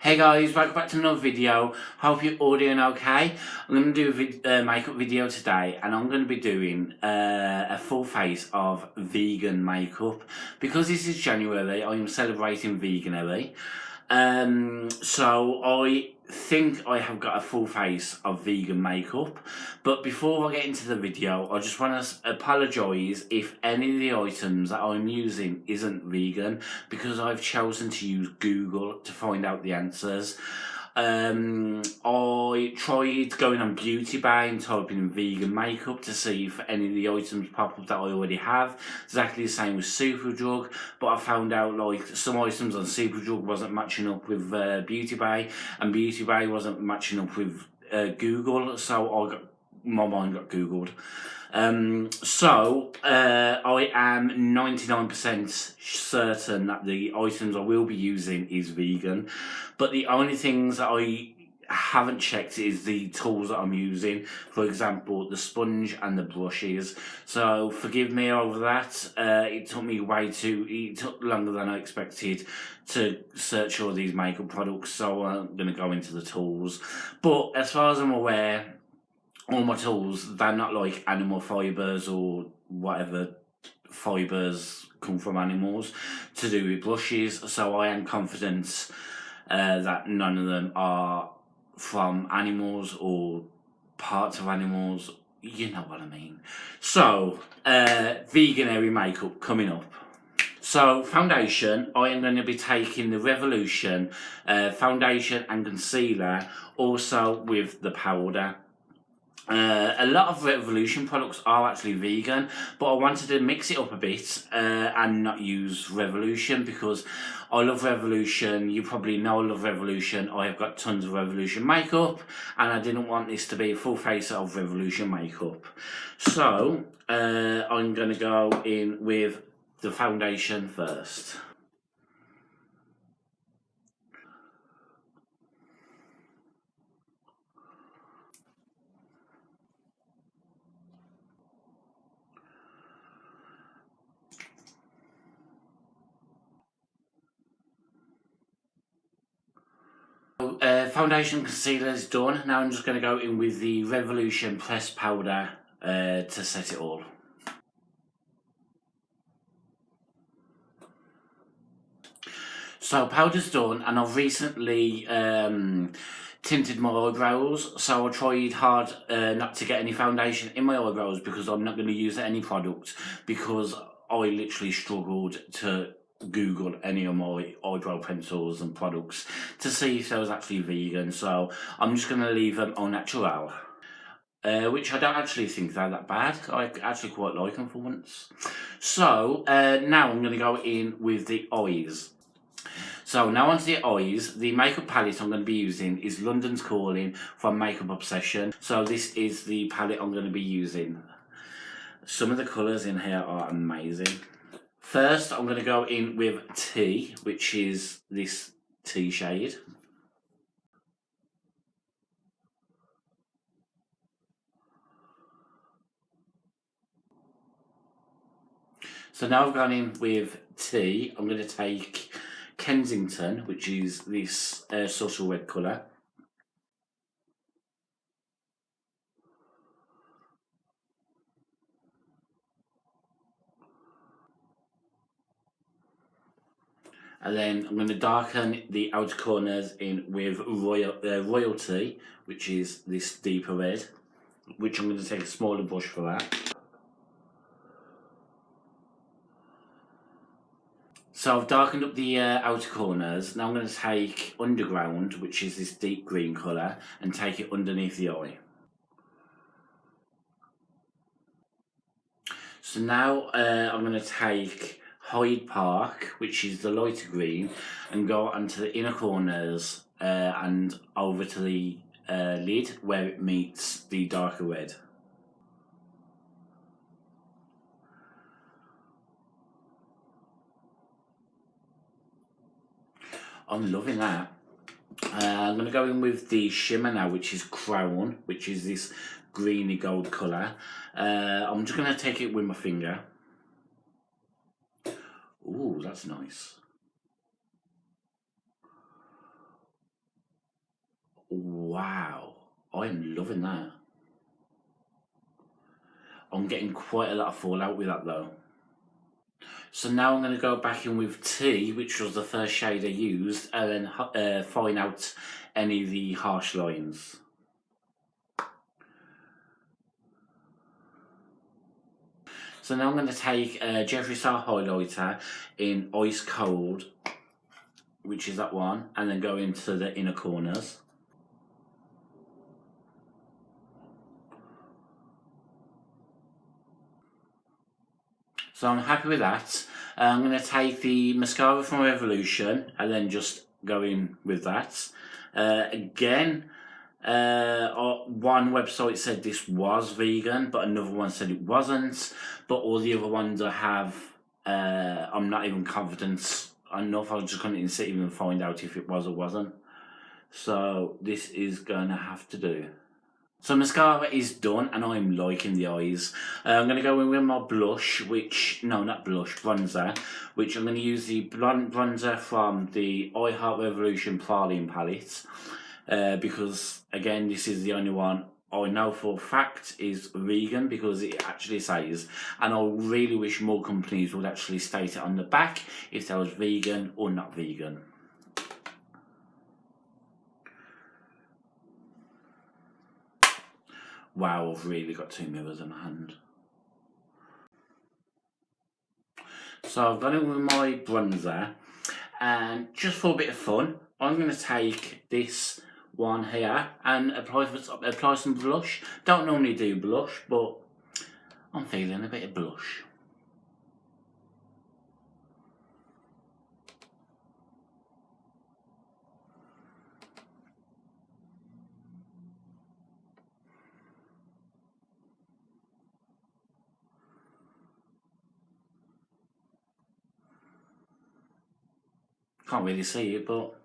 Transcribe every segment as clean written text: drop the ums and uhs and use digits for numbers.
Hey guys, welcome back to another video. Hope you're all doing okay. I'm going to do a makeup video today, and I'm going to be doing a full face of vegan makeup. Because this is January, I'm celebrating Veganuary. So I think I have got a full face of vegan makeup, but before I get into the video, I just want to apologise if any of the items that I'm using isn't vegan, because I've chosen to use Google to find out the answers. I tried going on Beauty Bay and typing in vegan makeup to see if any of the items pop up that I already have. Exactly the same with Superdrug, but I found out like some items on Superdrug wasn't matching up with Beauty Bay, and Beauty Bay wasn't matching up with Google, so my mind got Googled. I am 99% certain that the items I will be using is vegan, but the only things that I haven't checked is the tools that I'm using. For example, the sponge and the brushes. So forgive me over that. It took longer than I expected to search all these makeup products, so I'm going to go into the tools. But as far as I'm aware, all my tools, they're not like animal fibres or whatever fibres come from animals to do with brushes, so I am confident that none of them are from animals or parts of animals, you know what I mean. So, Veganuary makeup coming up. So, foundation, I am going to be taking the Revolution foundation and concealer, also with the powder. A lot of Revolution products are actually vegan, but I wanted to mix it up a bit and not use Revolution because I love Revolution. You probably know I love Revolution. I have got tons of Revolution makeup, and I didn't want this to be a full face of Revolution makeup. So I'm going to go in with the foundation first. Foundation concealer is done. Now I'm just going to go in with the Revolution pressed powder to set it all. So powder's done, and I've recently tinted my eyebrows, so I tried hard not to get any foundation in my eyebrows because I'm not going to use any product, because I literally struggled to Google any of my eyebrow pencils and products to see if they was actually vegan, so I'm just going to leave them au natural. Which I don't actually think they're that bad. I actually quite like them for once. So now I'm going to go in with the eyes. So now onto the eyes. The makeup palette I'm going to be using is London's Calling from Makeup Obsession. So this is the palette I'm going to be using. Some of the colours in here are amazing. First, I'm going to go in with Tea, which is this tea shade. So now I've gone in with Tea. I'm going to take Kensington, which is this subtle red colour. And then I'm going to darken the outer corners in with Royalty, which is this deeper red, which I'm going to take a smaller brush for that. So I've darkened up the outer corners. Now I'm going to take Underground, which is this deep green colour, and take it underneath the eye. So now I'm going to take Hyde Park, which is the lighter green, and go onto the inner corners and over to the lid where it meets the darker red. I'm loving that. I'm going to go in with the shimmer now, which is Crown, which is this greeny gold colour. I'm just going to take it with my finger. Ooh, that's nice. Wow, I'm loving that. I'm getting quite a lot of fallout with that though. So now I'm going to go back in with T, which was the first shade I used, and then find out any of the harsh lines. So now I'm going to take Jeffree Star highlighter in Ice Cold, which is that one, and then go into the inner corners. So I'm happy with that. I'm going to take the mascara from Revolution and then just go in with that. Again, one website said this was vegan, but another one said it wasn't. But all the other ones I have, I'm not even confident enough. I just couldn't even find out if it was or wasn't. So this is going to have to do. So mascara is done and I'm liking the eyes. I'm going to go in with my blush, bronzer, which I'm going to use the bronzer from the I Heart Revolution Praline palette. Because again, this is the only one I know for a fact is vegan because it actually says, and I really wish more companies would actually state it on the back if they was vegan or not vegan. Wow, I've really got two mirrors in my hand. So I've gone in with my bronzer, and just for a bit of fun, I'm going to take this one here and apply some blush. Don't normally do blush, but I'm feeling a bit of blush. Can't really see it, but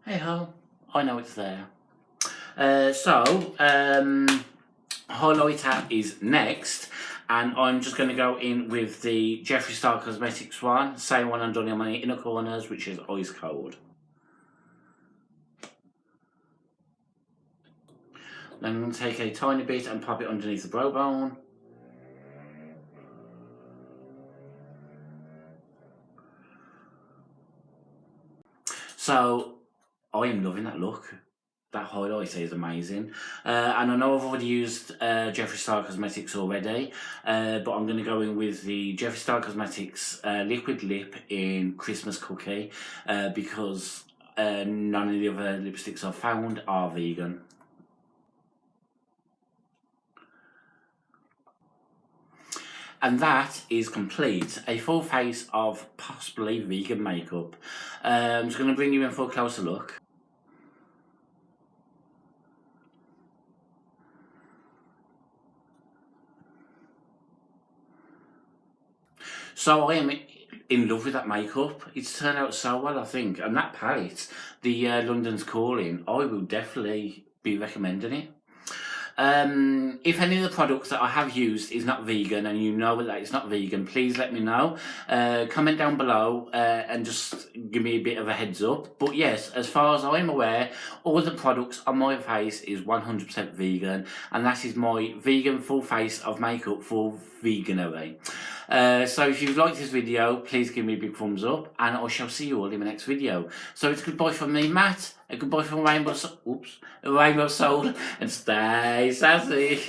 hey ho, I know it's there. Highlighter is next, and I'm just going to go in with the Jeffree Star Cosmetics one, same one I'm doing on my inner corners, which is Ice Cold. Then I'm going to take a tiny bit and pop it underneath the brow bone. So I am loving that look. That highlighter is amazing. And I know I've already used Jeffree Star Cosmetics already, but I'm going to go in with the Jeffree Star Cosmetics Liquid Lip in Christmas Cookie because none of the other lipsticks I've found are vegan. And that is complete. A full face of possibly vegan makeup. I'm just going to bring you in for a closer look. So I am in love with that makeup. It's turned out so well, I think. And that palette, the London's Calling, I will definitely be recommending it. If any of the products that I have used is not vegan and you know that it's not vegan, please let me know. Comment down below and just give me a bit of a heads up. But yes, as far as I'm aware, all the products on my face is 100% vegan, and that is my vegan full face of makeup for Veganuary. So if you've liked this video, please give me a big thumbs up, and I shall see you all in the next video. So it's goodbye from me, Matt, a goodbye from Rainbow Soul, and stay sassy.